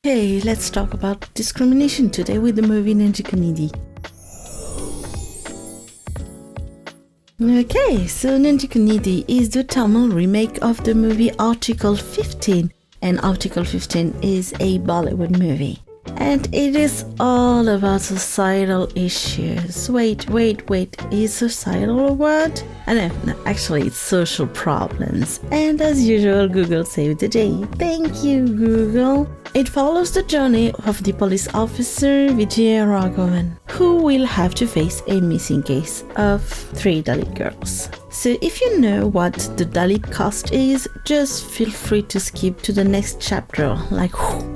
Hey, let's talk about discrimination today with the movie Nenjukku Needhi. Okay, so Nenjukku Needhi is the Tamil remake of the movie Article 15, and Article 15 is a Bollywood movie. And it is all about societal issues. Wait, is societal a word? No, actually it's social problems. And as usual, Google saved the day. Thank you, Google. It follows the journey of the police officer Vijay Raghavan, who will have to face a missing case of 3 Dalit girls. So if you know what the Dalit caste is, just feel free to skip to the next chapter,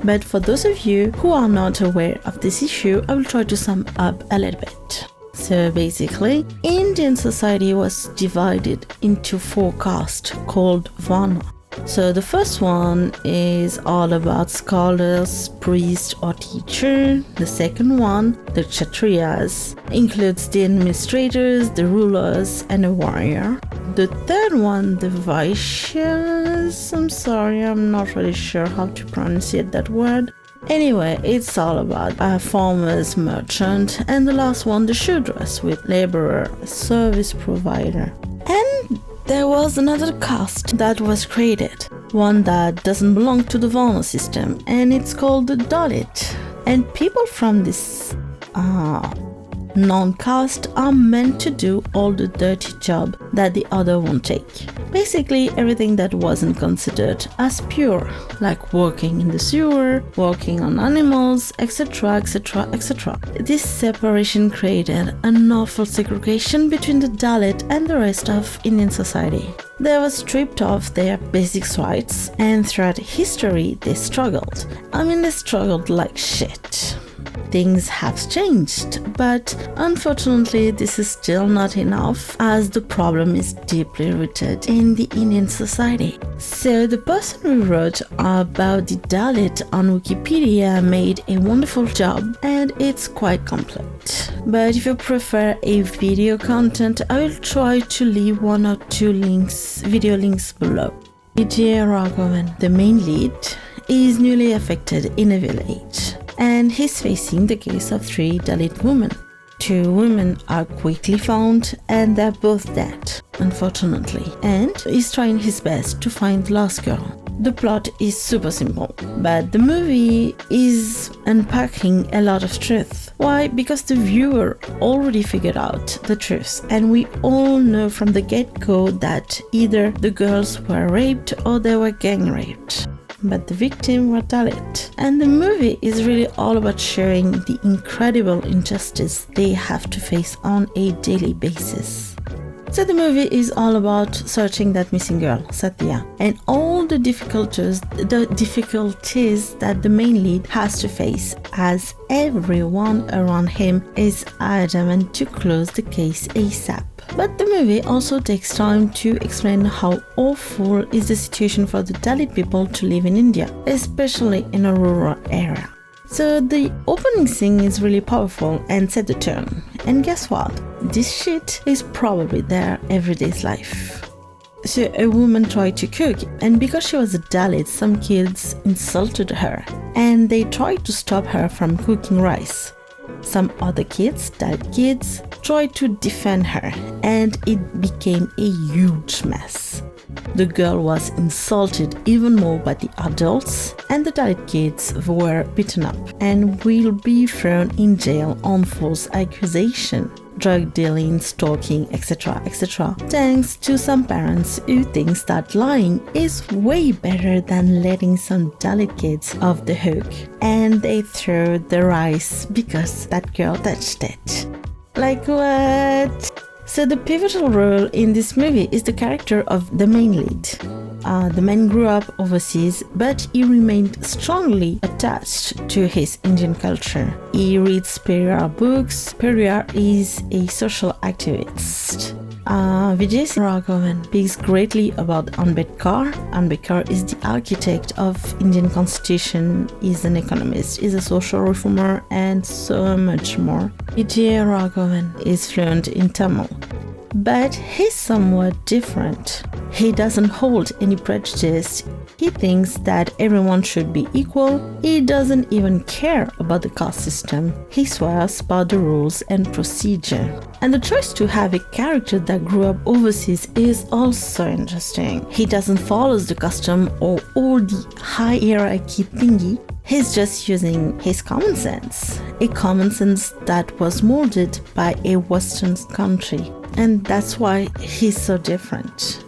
But for those of you who are not aware of this issue, I will try to sum up a little bit. So basically, Indian society was divided into 4 castes called Varna. So the first one is all about scholars, priest or teacher. The second one, the Kshatriyas, includes the administrators, the rulers and a warrior. The third one, the Vaishyas, I'm sorry, I'm not really sure how to pronounce that word. Anyway, it's all about farmers, merchant, and the last one, the Shudras, with laborer, service provider. And there was another caste that was created, one that doesn't belong to the Varna system, and it's called the Dalit. And people from this non-caste are meant to do all the dirty job that the other won't take. Basically everything that wasn't considered as pure, like working in the sewer, working on animals, etc. This separation created an awful segregation between the Dalit and the rest of Indian society. They were stripped of their basic rights, and throughout history they struggled. They struggled like shit. Things have changed, but unfortunately this is still not enough, as the problem is deeply rooted in the Indian society. So the person who wrote about the Dalit on Wikipedia made a wonderful job, and it's quite complete. But if you prefer a video content, I will try to leave 1 or 2 video links below. Vijay Raghavan, the main lead, is newly affected in a village, and he's facing the case of 3 Dalit women. 2 women are quickly found, and they're both dead, unfortunately, and he's trying his best to find the last girl. The plot is super simple, but the movie is unpacking a lot of truth. Why? Because the viewer already figured out the truth, and we all know from the get-go that either the girls were raped or they were gang raped. But the victim were Dalit. And the movie is really all about showing the incredible injustice they have to face on a daily basis. So the movie is all about searching that missing girl, Satya, and all the difficulties that the main lead has to face, as everyone around him is adamant to close the case ASAP. But the movie also takes time to explain how awful is the situation for the Dalit people to live in India, especially in a rural area. So the opening scene is really powerful and set the tone. And guess what? This shit is probably their everyday life. So a woman tried to cook, and because she was a Dalit, some kids insulted her, and they tried to stop her from cooking rice. Some other kids, Dalit kids, tried to defend her, and it became a huge mess. The girl was insulted even more by the adults, and the Dalit kids were beaten up and will be thrown in jail on false accusation, drug dealing, stalking, etc. Thanks to some parents who think that lying is way better than letting some Dalit kids off the hook, and they throw the rice because that girl touched it. Like what? So the pivotal role in this movie is the character of the main lead. The man grew up overseas, but he remained strongly attached to his Indian culture. He reads Periyar books. Periyar is a social activist. Vijay Raghavan speaks greatly about Ambedkar. Ambedkar is the architect of Indian Constitution, is an economist, is a social reformer, and so much more. Vijay Raghavan is fluent in Tamil, but he's somewhat different. He doesn't hold any prejudice. He thinks that everyone should be equal. He doesn't even care about the caste system. He swears by the rules and procedure. And the choice to have a character that grew up overseas is also interesting. He doesn't follow the custom or all the hierarchy thingy. He's just using his common sense. A common sense that was molded by a Western country. And that's why he's so different.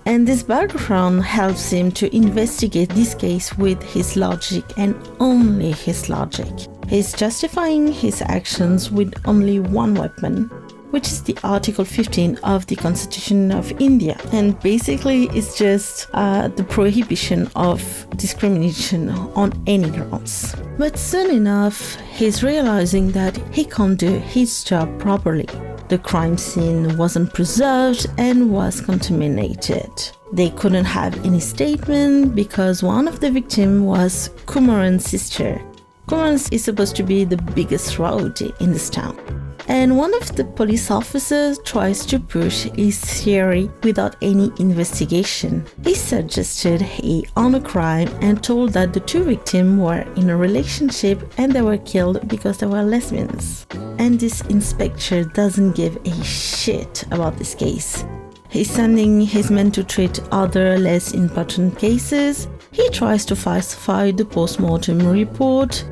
And this background helps him to investigate this case with his logic and only his logic. He's justifying his actions with only one weapon, which is the Article 15 of the Constitution of India. And basically it's just the prohibition of discrimination on any grounds. But soon enough, he's realizing that he can't do his job properly. The crime scene wasn't preserved and was contaminated. They couldn't have any statement because one of the victims was Kumaran's sister. Kumaran is supposed to be the biggest rowdy in this town. And one of the police officers tries to push his theory without any investigation. He suggested an honor crime and told that the two victims were in a relationship and they were killed because they were lesbians. And this inspector doesn't give a shit about this case. He's sending his men to treat other less important cases. He tries to falsify the post-mortem report.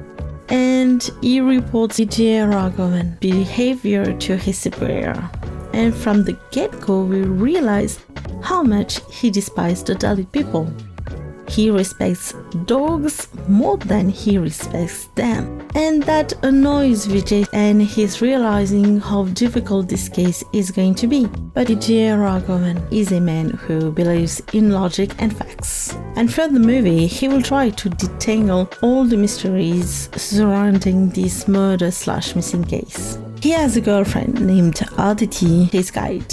And he reports Udhayanidhi behavior to his superior. And from the get-go, we realize how much he despised the Dalit people. He respects dogs more than he respects them. And that annoys Vijay, and he's realizing how difficult this case is going to be. But Udhayanidhi is a man who believes in logic and facts. And throughout the movie, he will try to detangle all the mysteries surrounding this murder/missing case. He has a girlfriend named Aditi, his guide.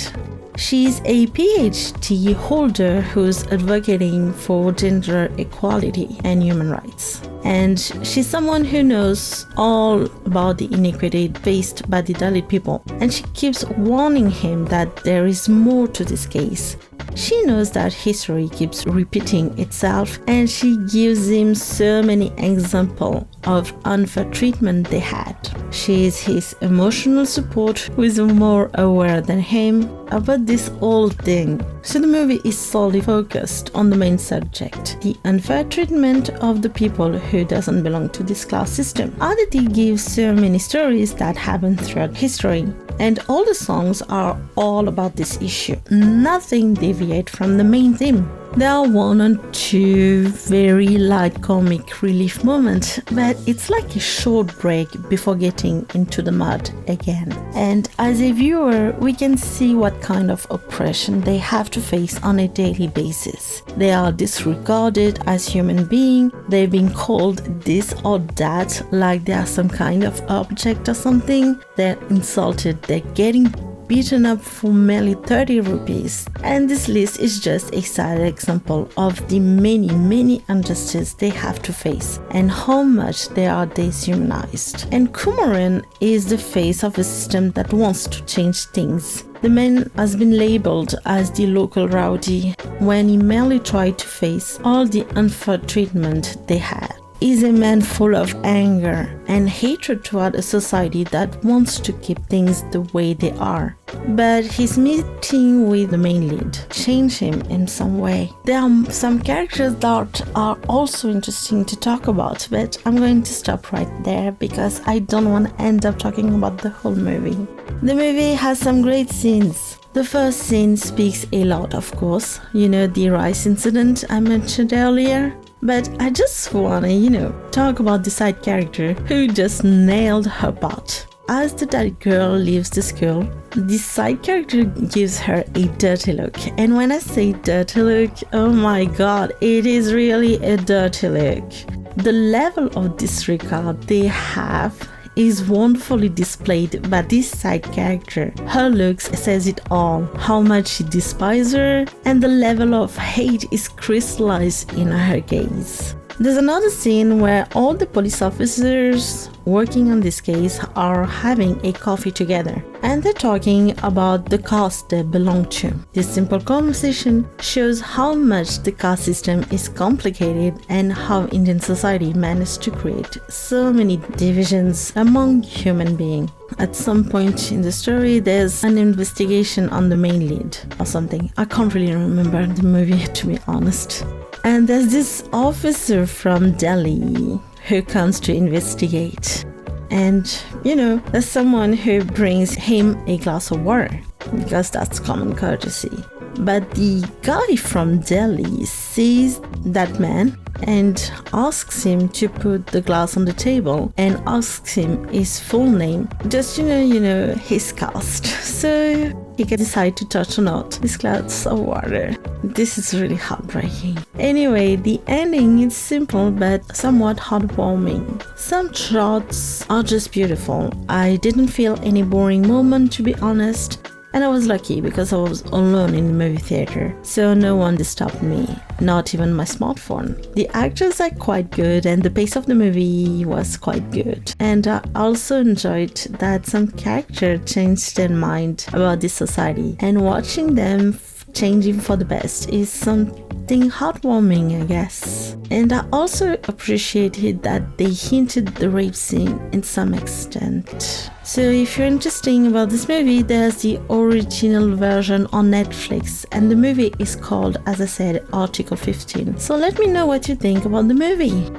She's a PhD holder who's advocating for gender equality and human rights. And she's someone who knows all about the inequity faced by the Dalit people. And she keeps warning him that there is more to this case. She knows that history keeps repeating itself, and she gives him so many examples of unfair treatment they had. She is his emotional support, who is more aware than him about this whole thing. So the movie is solely focused on the main subject, the unfair treatment of the people who doesn't belong to this class system. Aditi gives so many stories that happen throughout history, and all the songs are all about this issue. Nothing deviates from the main theme. There are one or two very light comic relief moments, but it's like a short break before getting into the mud again. And as a viewer, we can see what kind of oppression they have to face on a daily basis. They are disregarded as human beings, they're being called this or that like they are some kind of object or something. They're insulted, they're getting beaten up for merely 30 rupees. And this list is just a sad example of the many injustices they have to face and how much they are dehumanized. And Kumaran is the face of a system that wants to change things. The man has been labeled as the local rowdy when he merely tried to face all the unfair treatment they had. Is a man full of anger and hatred toward a society that wants to keep things the way they are. But his meeting with the main lead changed him in some way. There are some characters that are also interesting to talk about, but I'm going to stop right there because I don't want to end up talking about the whole movie. The movie has some great scenes. The first scene speaks a lot, of course. You know, the rice incident I mentioned earlier. But I just wanna, talk about the side character who just nailed her part. As the Dalit girl leaves the school, the side character gives her a dirty look. And when I say dirty look, oh my god, it is really a dirty look. The level of disregard they have is wonderfully displayed by this side character. Her looks says it all, how much she despises her, and the level of hate is crystallized in her gaze. There's another scene where all the police officers working on this case are having a coffee together and they're talking about the caste they belong to. This simple conversation shows how much the caste system is complicated and how Indian society managed to create so many divisions among human beings. At some point in the story, there's an investigation on the main lead or something. I can't really remember the movie, to be honest. And there's this officer from Delhi who comes to investigate. And, there's someone who brings him a glass of water because that's common courtesy. But the guy from Delhi sees that man and asks him to put the glass on the table and asks him his full name, just his caste. So he can decide to touch or not his glass of water. This is really heartbreaking. Anyway, the ending is simple but somewhat heartwarming. Some shots are just beautiful. I didn't feel any boring moment, to be honest. And I was lucky because I was alone in the movie theater, so no one disturbed me, not even my smartphone. The actors are quite good and the pace of the movie was quite good. And I also enjoyed that some characters changed their mind about this society, and watching them changing for the best is something heartwarming, I guess. And I also appreciated that they hinted the rape scene in some extent. So if you're interested about this movie, there's the original version on Netflix, and the movie is called, as I said, Article 15. So let me know what you think about the movie.